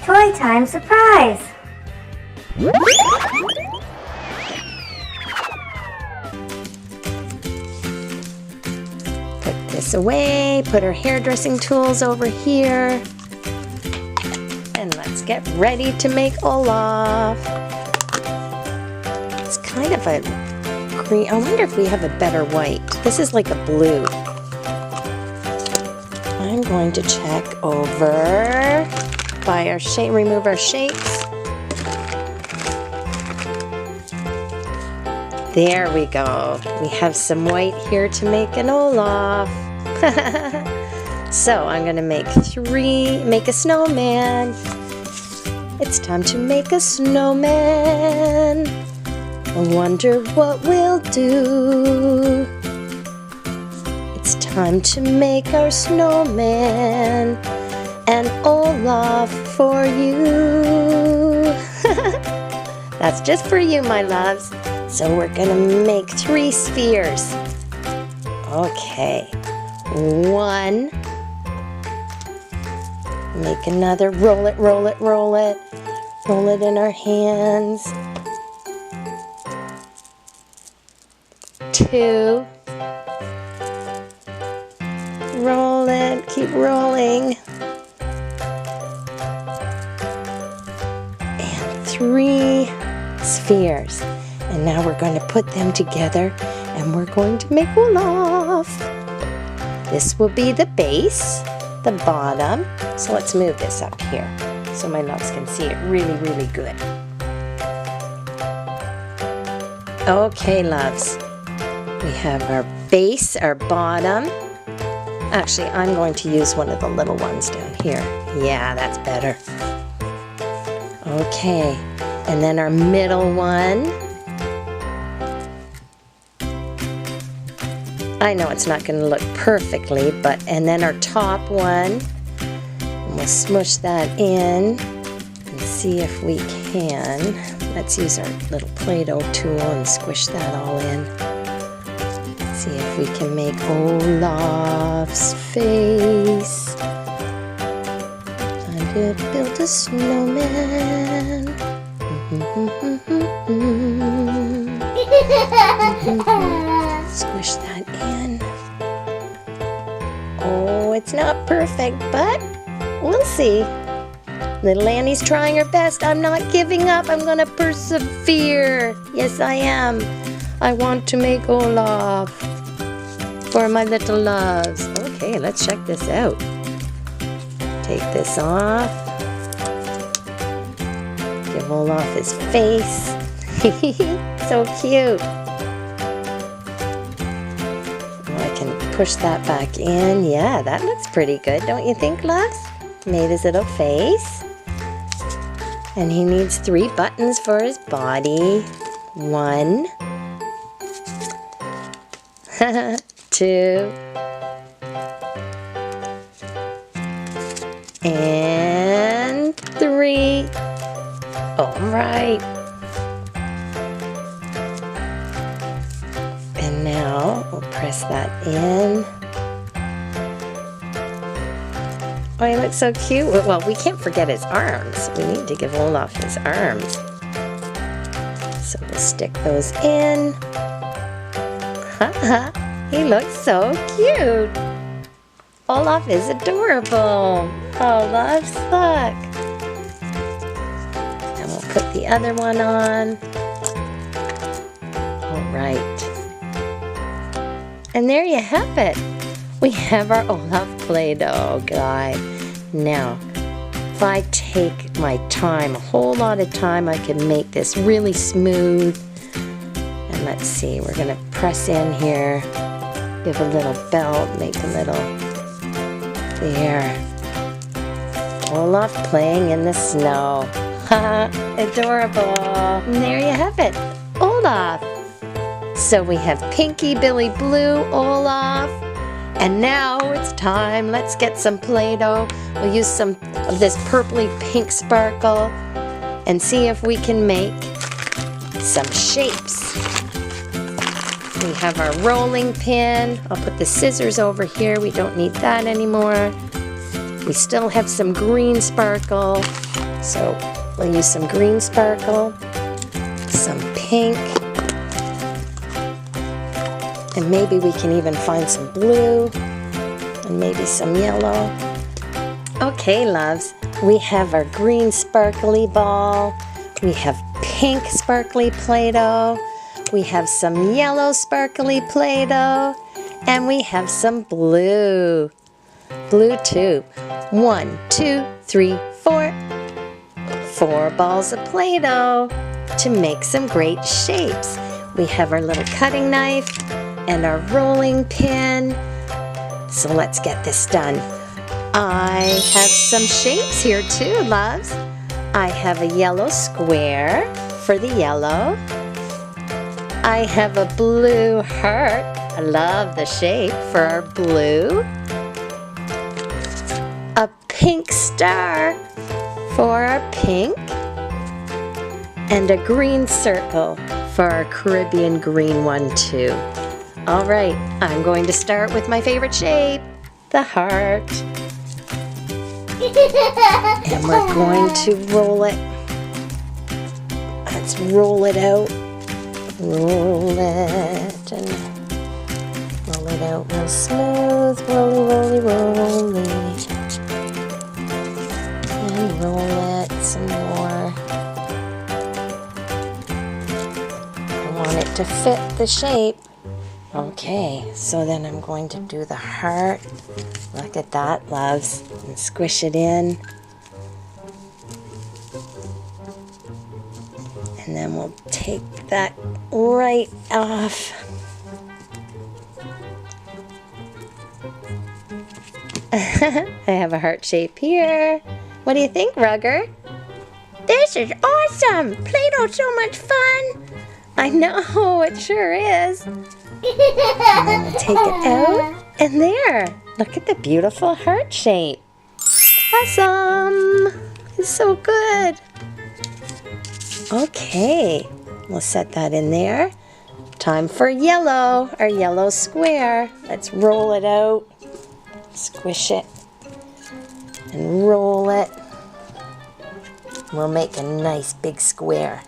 Toytime Surprise! Put this away, put our hairdressing tools over here. And let's get ready to make Olaf. It's kind of a green. I wonder if we have a better white. This is like a blue. I'm going to check over by our shape, remove our shapes. There we go. We have some white here to make an Olaf. So I'm gonna make a snowman. It's time to make a snowman. I wonder what we'll do. It's time to make our snowman and Olaf for you. That's just for you, my loves. So we're gonna make 3 spheres. Okay, 1. Make another, roll it, roll it, roll it. Roll it in our hands. 2. Roll it, keep rolling. And 3 spheres. And now we're going to put them together and we're going to make Olaf. This will be the base, the bottom. So let's move this up here so my loves can see it really, really good. Okay, loves. We have our base, our bottom. Actually, I'm going to use one of the little ones down here. Yeah, that's better. Okay, and then our middle one. I know it's not going to look perfectly, and then our top one. And we'll smush that in and see if we can. Let's use our little Play-Doh tool and squish that all in. See if we can make Olaf's face. Time to build a snowman. Squish that in. Oh, it's not perfect, but we'll see. Little Annie's trying her best. I'm not giving up. I'm gonna persevere. Yes, I am. I want to make Olaf for my little loves. Okay, let's check this out. Take this off. Give Olaf his face. So cute. I can push that back in. Yeah, that looks pretty good, don't you think, loves? Made his little face. And he needs 3 buttons for his body. 1. 2. And 3. All right. And now we'll press that in. Oh, he looks so cute. Well, we can't forget his arms. We need to give Olaf his arms. So we'll stick those in. Haha, he looks so cute. Olaf is adorable. Oh, loves, look. And we'll put the other one on. All right. And there you have it. We have our Olaf Play-Doh guy. Now, if I take my time, a whole lot of time, I can make this really smooth. And let's see, we're gonna press in here, give a little belt, make a little, there. Olaf playing in the snow. Haha, adorable. And there you have it, Olaf. So we have Pinky, Billy Blue, Olaf. And now it's time, let's get some Play-Doh. We'll use some of this purpley pink sparkle and see if we can make some shapes. We have our rolling pin. I'll put the scissors over here. We don't need that anymore. We still have some green sparkle, so we'll use some green sparkle, some pink, and maybe we can even find some blue, and maybe some yellow. Okay, loves, we have our green sparkly ball, we have pink sparkly Play-Doh, we have some yellow sparkly Play-Doh, and we have some blue. Blue too. 1, 2, 3, 4. 4 balls of Play-Doh to make some great shapes. We have our little cutting knife and our rolling pin. So let's get this done. I have some shapes here too, loves. I have a yellow square for the yellow. I have a blue heart. I love the shape for our blue. A pink star for our pink. And a green circle for our Caribbean green one too. All right, I'm going to start with my favorite shape, the heart. And we're going to roll it. Let's roll it out. Roll it and roll it out real smooth. Rolly, rolly, rolly. And roll it some more. I want it to fit the shape. Okay, so then I'm going to do the heart. Look at that, loves. And squish it in. And then we'll take that right off. I have a heart shape here. What do you think, Rugger? This is awesome! Play-Doh's so much fun! I know, it sure is. And then we'll take it out. And there! Look at the beautiful heart shape. Awesome! It's so good. Okay, we'll set that in there. Time for yellow, our yellow square. Let's roll it out. Squish it. And roll it. We'll make a nice big square.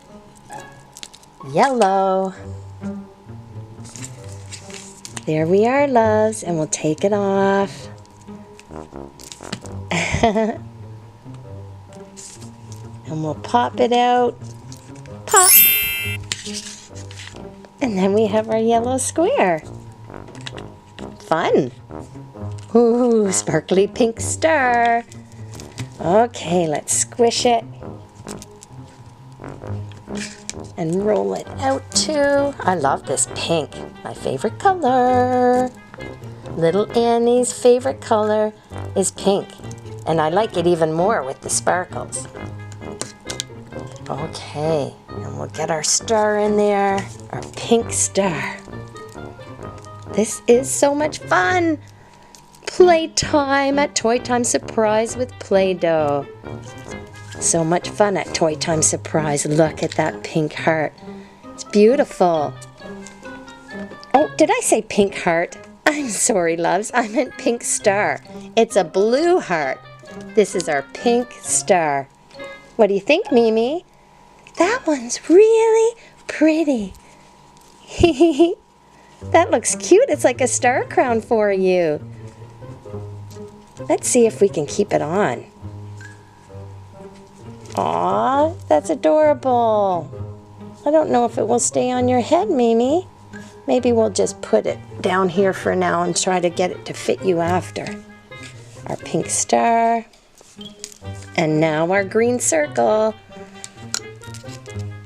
Yellow. There we are, loves, and we'll take it off. And we'll pop it out. Pop! And then we have our yellow square. Fun! Ooh, sparkly pink star. Okay, let's squish it. And roll it out too. I love this pink, my favorite color. Little Annie's favorite color is pink. And I like it even more with the sparkles. Okay, and we'll get our star in there, our pink star. This is so much fun. Playtime at Toytime Surprise with Play-Doh. So much fun at Toytime Surprise. Look at that pink heart. It's beautiful. Oh, did I say pink heart? I'm sorry, loves. I meant pink star. It's a blue heart. This is our pink star. What do you think, Mimi? That one's really pretty. That looks cute. It's like a star crown for you. Let's see if we can keep it on. Aw, that's adorable. I don't know if it will stay on your head, Mimi. Maybe we'll just put it down here for now and try to get it to fit you after. Our pink star. And now our green circle.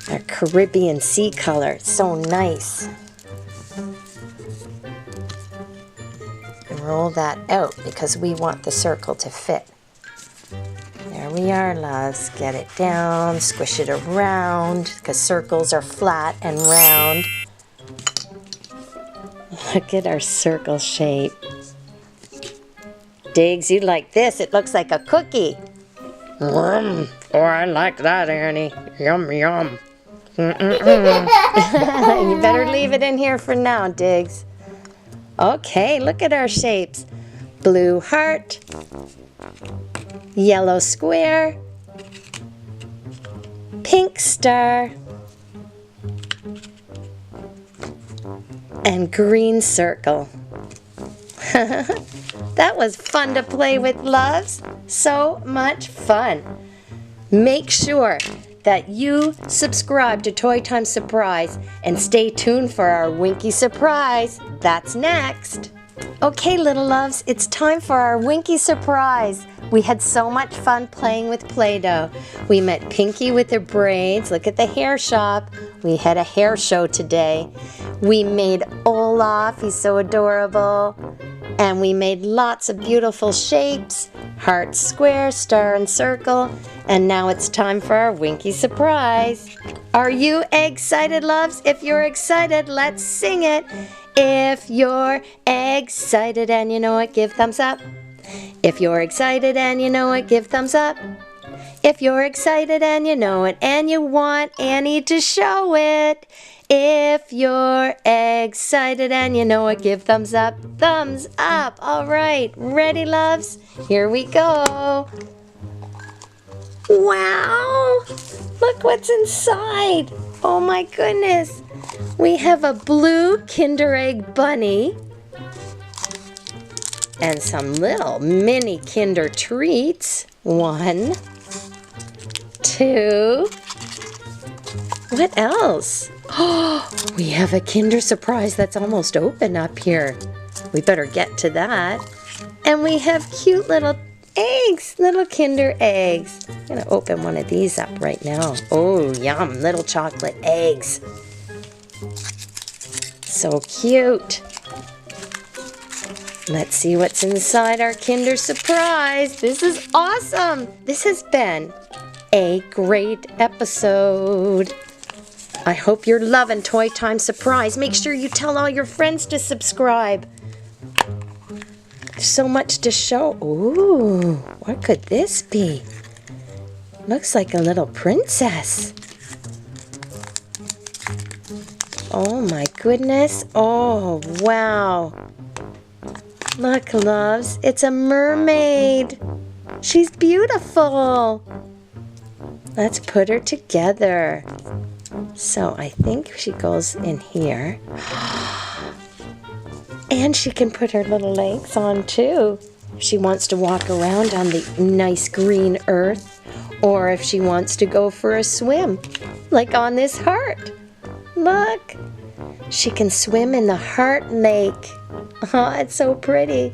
Our Caribbean sea color. It's so nice. And roll that out because we want the circle to fit. There we are, loves. Get it down, squish it around because circles are flat and round. Look at our circle shape. Diggs, you like this. It looks like a cookie. Oh, I like that, Annie. Yum, yum. You better leave it in here for now, Diggs. Okay, look at our shapes. blue heart, yellow square, pink star, and green circle. That was fun to play with, loves. So much fun. Make sure that you subscribe to Toytime Surprise and stay tuned for our Winky Surprise. That's next. Okay, little loves, it's time for our Winky Surprise. We had so much fun playing with Play-Doh. We met Pinky with her braids. Look at the hair shop. We had a hair show today. We made Olaf. He's so adorable. And we made lots of beautiful shapes. Heart, square, star, and circle. And now it's time for our Winky Surprise. Are you excited, loves? If you're excited, let's sing it. If you're excited and you know it, give thumbs up. If you're excited and you know it, give thumbs up. If you're excited and you know it and you want Annie to show it. If you're excited and you know it, give thumbs up. Thumbs up. All right. Ready, loves? Here we go. Wow. Look what's inside. Oh my goodness. We have a blue Kinder Egg bunny. And some little mini Kinder treats. 1, 2. What else? Oh, we have a Kinder Surprise that's almost open up here. We better get to that. And we have cute little eggs, little Kinder eggs. I'm gonna open one of these up right now. Oh, yum, little chocolate eggs. So cute. Let's see what's inside our Kinder Surprise. This is awesome. This has been a great episode. I hope you're loving Toytime Surprise. Make sure you tell all your friends to subscribe. There's so much to show. Ooh, what could this be? Looks like a little princess. Oh my goodness. Oh, wow. Look, loves, it's a mermaid. She's beautiful. Let's put her together. So I think she goes in here. And she can put her little legs on too. If she wants to walk around on the nice green earth, or if she wants to go for a swim, like on this heart. Look, she can swim in the heart lake. Oh, it's so pretty.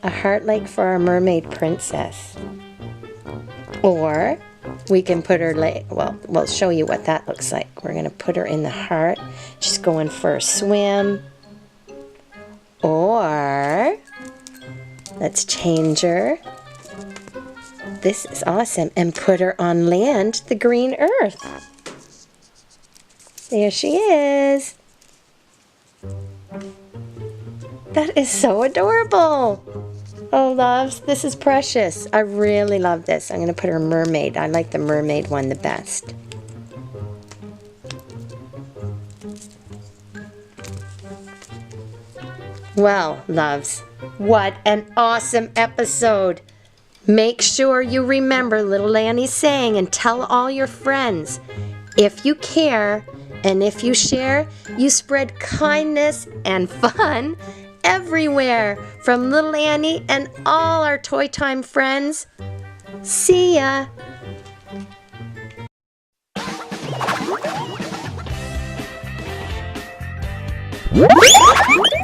A heart lake for our mermaid princess. Or we can put her leg, well, we'll show you what that looks like. We're going to put her in the heart. She's going for a swim. Or let's change her. This is awesome. And put her on land, the green earth. There she is. That is so adorable. Oh, loves, this is precious. I really love this. I'm going to put her mermaid. I like the mermaid one the best. Well, loves, what an awesome episode. Make sure you remember little Annie's saying and tell all your friends. If you care and if you share, you spread kindness and fun everywhere from little Annie and all our Toytime friends. See ya! What?